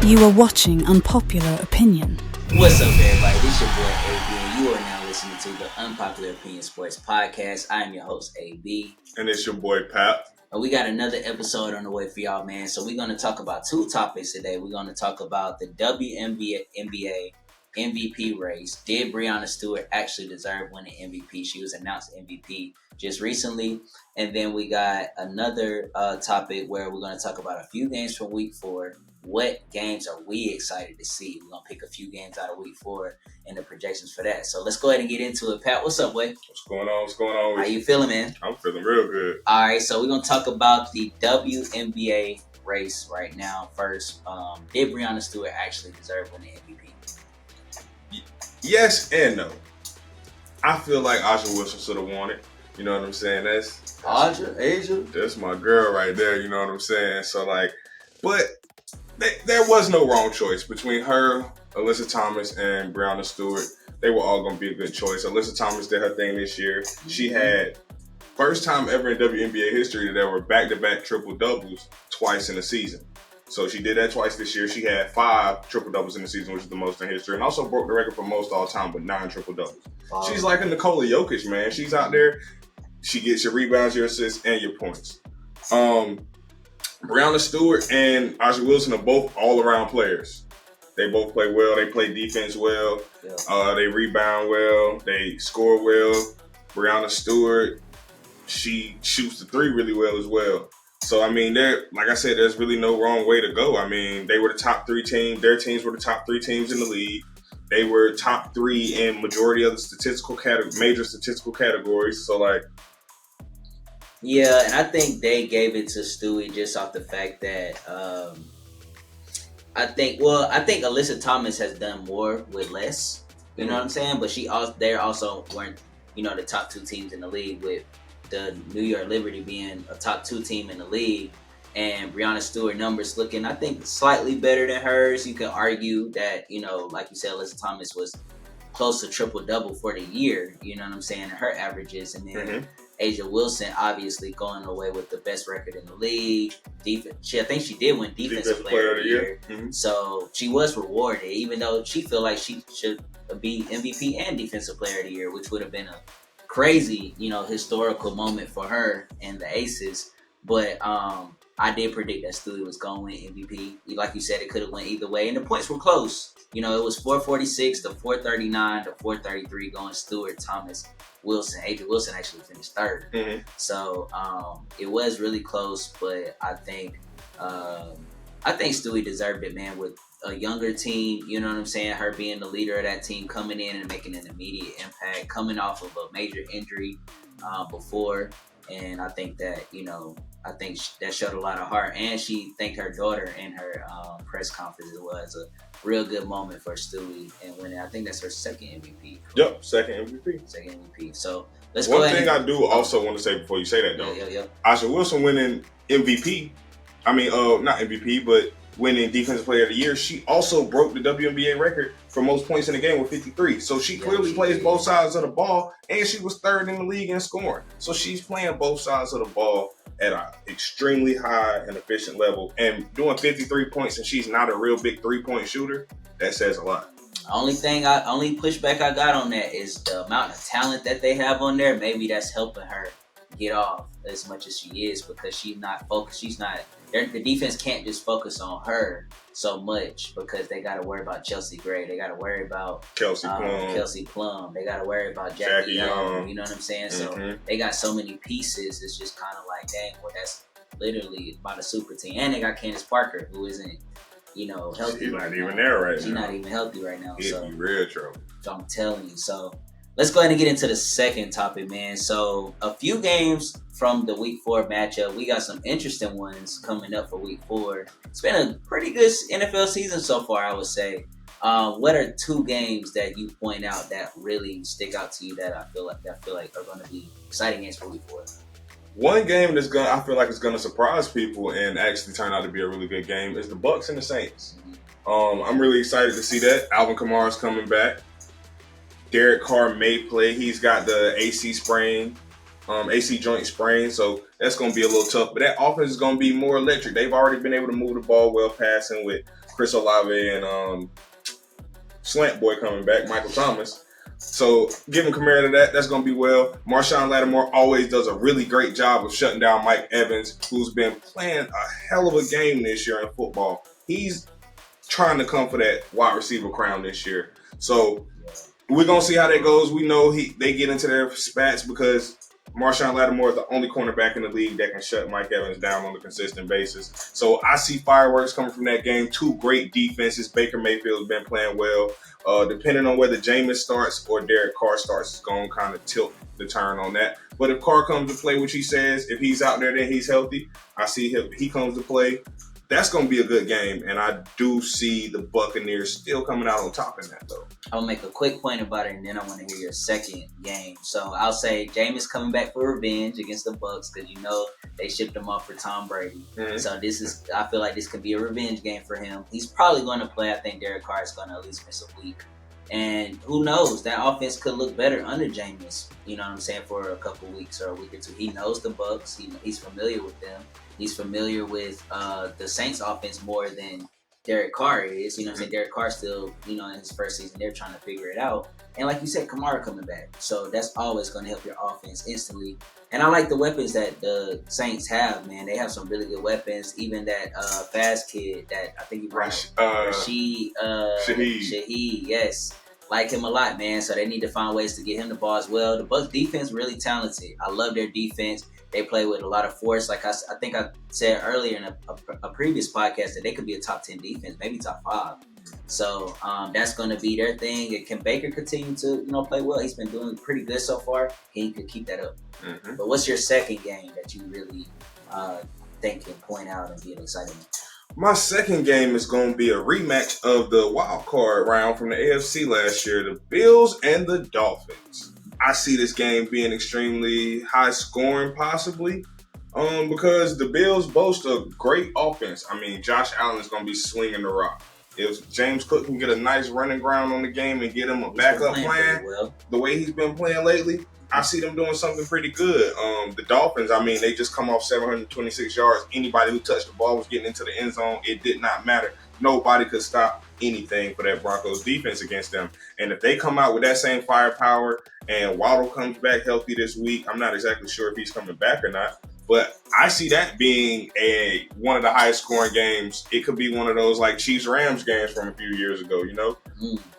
You are watching Unpopular Opinion. What's up, everybody? This your boy AB, and you are now listening to the Unpopular Opinion Sports Podcast. I am your host, AB. And it's your boy, Pat. And we got another episode on the way for y'all, man. So we're going to talk about two topics today. We're going to talk about the WNBA MVP race. Did Breanna Stewart actually deserve winning MVP? She was announced MVP just recently. And then we got another topic where we're going to talk about a few games from week 4. What games are we excited to see? We're going to pick a few games out of week 4 and the projections for that. So let's go ahead and get into it. Pat, what's up, boy? What's going on? How you feeling, man? I'm feeling real good. All right, so we're going to talk about the WNBA race right now first. Did Breanna Stewart actually deserve winning MVP? Yes and no. I feel like Aja Wilson should have won it. You know what I'm saying? That's Asia? That's my girl right there. You know what I'm saying? So, but there was no wrong choice between her, Alyssa Thomas, and Breanna Stewart. They were all going to be a good choice. Alyssa Thomas did her thing this year. She had first time ever in WNBA history that there were back-to-back triple-doubles twice in a season. So she did that twice this year. She had 5 triple-doubles in the season, which is the most in history, and also broke the record for most all time with 9 triple-doubles. She's like a Nikola Jokic, man. She's out there. She gets your rebounds, your assists, and your points. Breanna Stewart and Aja Wilson are both all-around players. They both play well. They play defense well. Yeah. They rebound well. They score well. Breanna Stewart, she shoots the 3 really well as well. So, I mean, like I said, there's really no wrong way to go. I mean, they were the top 3 team. Their teams were the top 3 teams in the league. They were top 3 in majority of the major statistical categories. So, yeah, and I think they gave it to Stewie just off the fact that I think Alyssa Thomas has done more with less. You know what I'm saying? But they also weren't, the top 2 teams in the league, with the New York Liberty being a top 2 team in the league, and Breanna Stewart numbers looking, I think, slightly better than hers. You can argue that, like you said, Alyssa Thomas was close to triple-double for the year, you know what I'm saying, her averages. And then Aja Wilson obviously going away with the best record in the league. I think she did win Defensive Player of the Year. Mm-hmm. So she was rewarded, even though she feel like she should be MVP and Defensive Player of the Year, which would have been a crazy, historical moment for her and the Aces. But I did predict that Stewie was going to win MVP. Like you said, it could have went either way. And the points were close. It was 446 to 439 to 433 going Stewart, Thomas, Wilson. Aja Wilson actually finished 3rd. Mm-hmm. So it was really close, but I think Stewie deserved it, man, with a younger team, you know what I'm saying? Her being the leader of that team, coming in and making an immediate impact, coming off of a major injury before. And I think that, that showed a lot of heart. And she thanked her daughter in her press conference. It was a real good moment for Stewie and winning. I think that's her second MVP. Yep, second MVP. So let's go ahead. One thing I do also want to say before you say that, though. Yeah. Aja Wilson winning MVP. Not MVP, but winning Defensive Player of the Year. She also broke the WNBA record for most points in a game with 53. So she clearly plays both sides of the ball, and she was 3rd in the league in scoring. So she's playing both sides of the ball at an extremely high and efficient level, and doing 53 points, and she's not a real big 3-point shooter. That says a lot. Only pushback I got on that is the amount of talent that they have on there. Maybe that's helping her get off as much as she is, because she's not focused. The defense can't just focus on her so much, because they got to worry about Chelsea Gray. They got to worry about Kelsey Plum. They got to worry about Jackie Young. You know what I'm saying? Mm-hmm. So they got so many pieces. It's just kind of like, dang, well, that's literally about a super team. And they got Candace Parker, who isn't, healthy. She's not even there right now. She's not even healthy right now. It'd be real trouble. So I'm telling you. So let's go ahead and get into the second topic, man. So a few games from the Week 4 matchup. We got some interesting ones coming up for Week 4. It's been a pretty good NFL season so far, I would say. What are 2 games that you point out that really stick out to you that I feel like are going to be exciting games for Week 4? One game I feel like is going to surprise people and actually turn out to be a really good game is the Bucs and the Saints. Mm-hmm. I'm really excited to see that. Alvin Kamara's coming back. Derek Carr may play. He's got the AC joint sprain, so that's going to be a little tough. But that offense is going to be more electric. They've already been able to move the ball well, passing with Chris Olave and Slant Boy coming back, Michael Thomas. So giving Kamara to that, that's going to be well. Marshawn Lattimore always does a really great job of shutting down Mike Evans, who's been playing a hell of a game this year in football. He's trying to come for that wide receiver crown this year. So we're going to see how that goes. We know they get into their spats because Marshawn Lattimore is the only cornerback in the league that can shut Mike Evans down on a consistent basis. So I see fireworks coming from that game. Two great defenses. Baker Mayfield's been playing well. Depending on whether Jameis starts or Derek Carr starts, it's going to kind of tilt the turn on that. But if Carr comes to play, which he says, if he's out there, then he's healthy. I see he comes to play. That's going to be a good game, and I do see the Buccaneers still coming out on top in that, though. I'll make a quick point about it, and then I want to hear your second game. So I'll say Jameis coming back for revenge against the Bucs because they shipped him off for Tom Brady. Mm-hmm. So I feel like this could be a revenge game for him. He's probably going to play. I think Derek Carr is going to at least miss a week. And who knows? That offense could look better under Jameis, you know what I'm saying, for a couple weeks or a week or two. He knows the Bucs. He's familiar with them. He's familiar with the Saints offense more than Derek Carr is. You know what I'm saying? Derek Carr still, in his first season, they're trying to figure it out. And like you said, Kamara coming back. So that's always going to help your offense instantly. And I like the weapons that the Saints have, man. They have some really good weapons. Even that fast kid that I think he brought Shaheed, yes. Like him a lot, man. So they need to find ways to get him the ball as well. The Bucs defense really talented. I love their defense. They play with a lot of force. Like I think I said earlier in a previous podcast that they could be a top 10 defense, maybe top 5. So that's going to be their thing. And can Baker continue to play well? He's been doing pretty good so far. He could keep that up. Mm-hmm. But what's your second game that you really think can point out and be an exciting? My second game is going to be a rematch of the wild card round from the AFC last year, the Bills and the Dolphins. I see this game being extremely high scoring, possibly, because the Bills boast a great offense. I mean, Josh Allen is going to be swinging the rock. If James Cook can get a nice running ground on the game and get him a backup plan, the way he's been playing lately, I see them doing something pretty good. The Dolphins, I mean, they just come off 726 yards. Anybody who touched the ball was getting into the end zone. It did not matter. Nobody could stop anything for that Broncos defense against them. And if they come out with that same firepower and Waddle comes back healthy this week, I'm not exactly sure if he's coming back or not, but I see that being one of the highest scoring games. It could be one of those like Chiefs-Rams games from a few years ago,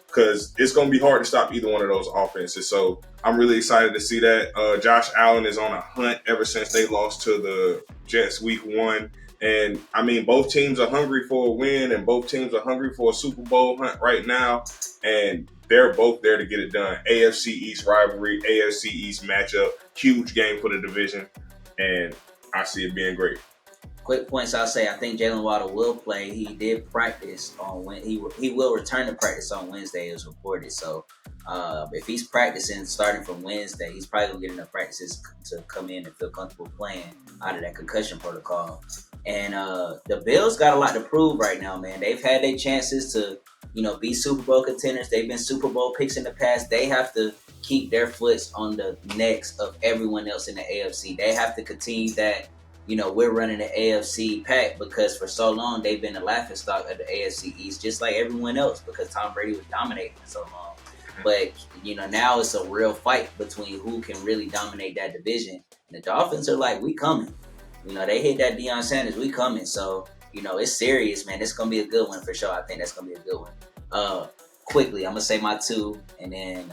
because it's going to be hard to stop either one of those offenses. So I'm really excited to see that. Josh Allen is on a hunt ever since they lost to the Jets week 1. And, I mean, both teams are hungry for a win, and both teams are hungry for a Super Bowl hunt right now. And they're both there to get it done. AFC East rivalry, AFC East matchup, huge game for the division. And I see it being great. Quick points I'll say, I think Jalen Waddle will play. He did practice on Wednesday. He will return to practice on Wednesday, as reported. So if he's practicing starting from Wednesday, he's probably going to get enough practices to come in and feel comfortable playing out of that concussion protocol. And the Bills got a lot to prove right now, man. They've had their chances to, be Super Bowl contenders. They've been Super Bowl picks in the past. They have to keep their foots on the necks of everyone else in the AFC. They have to continue that, we're running the AFC pack, because for so long they've been the laughingstock of the AFC East, just like everyone else, because Tom Brady was dominating for so long. But, now it's a real fight between who can really dominate that division. And the Dolphins are like, we coming. They hit that Deion Sanders, we coming. So, it's serious, man. It's going to be a good one for sure. I think that's going to be a good one. Quickly, I'm going to say my two, and then,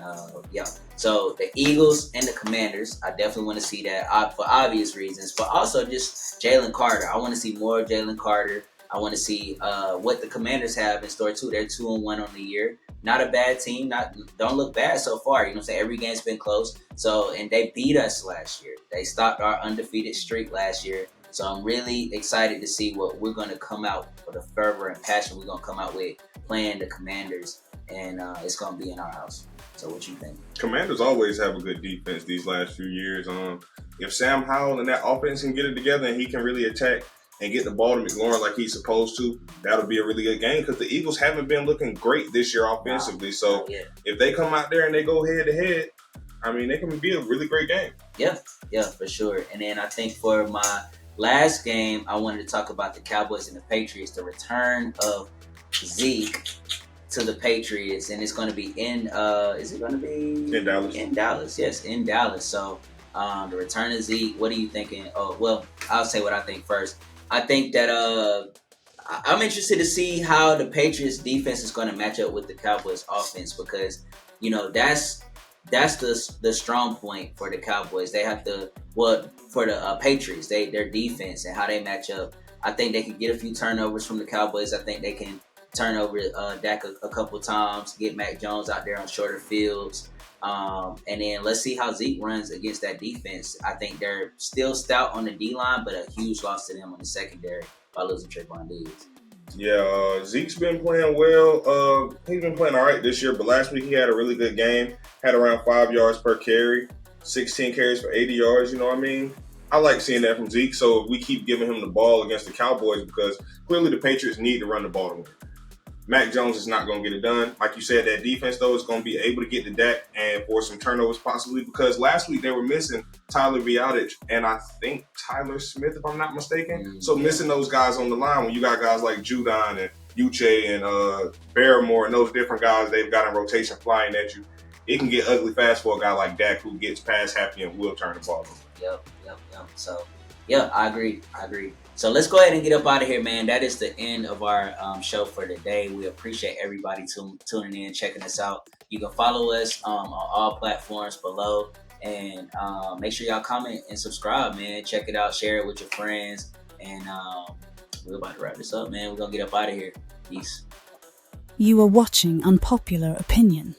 So, the Eagles and the Commanders, I definitely want to see that for obvious reasons, but also just Jalen Carter. I want to see more of Jalen Carter. I want to see what the Commanders have in store, too. They're 2-1 on the year. Not a bad team. Don't look bad so far. Every game's been close. So, and they beat us last year. They stopped our undefeated streak last year. So I'm really excited to see what we're going to come out with, the fervor and passion we're going to come out with playing the Commanders. And it's going to be in our house. So what you think? Commanders always have a good defense these last few years. If Sam Howell and that offense can get it together and he can really attack and get the ball to McLaurin like he's supposed to, that'll be a really good game, because the Eagles haven't been looking great this year offensively. So if they come out there and they go head-to-head, I mean, they can be a really great game. Yeah, for sure. And then I think for my last game, I wanted to talk about the Cowboys and the Patriots, the return of Zeke to the Patriots, and it's going to be in. Is it going to be in Dallas? In Dallas, yes, in Dallas. So the return of Zeke. What are you thinking? Oh, well, I'll say what I think first. I think that I'm interested to see how the Patriots defense is going to match up with the Cowboys offense, because that's the strong point for the Cowboys. They have to for the Patriots, their defense and how they match up. I think they can get a few turnovers from the Cowboys. I think they can turn over Dak a couple times, get Mac Jones out there on shorter fields. And then let's see how Zeke runs against that defense. I think they're still stout on the D-line, but a huge loss to them on the secondary by losing Trayvon Diggs. Yeah, Zeke's been playing well. He's been playing all right this year, but last week he had a really good game. Had around 5 yards per carry, 16 carries for 80 yards, you know what I mean? I like seeing that from Zeke, so we keep giving him the ball against the Cowboys, because clearly the Patriots need to run the ball to win. Mac Jones is not going to get it done. Like you said, that defense, though, is going to be able to get to Dak and force some turnovers possibly, because last week they were missing Tyler Biadasz and I think Tyler Smith, if I'm not mistaken. So missing those guys on the line when you got guys like Judon and Uche and Barrymore and those different guys they've got in rotation flying at you, it can get ugly fast for a guy like Dak who gets past happy and will turn the ball over. Yep. So, yeah, I agree. So let's go ahead and get up out of here, man. That is the end of our show for today. We appreciate everybody tuning in, checking us out. You can follow us on all platforms below, and make sure y'all comment and subscribe, man. Check it out, share it with your friends, and we're about to wrap this up, man. We're going to get up out of here. Peace. You are watching Unpopular Opinion.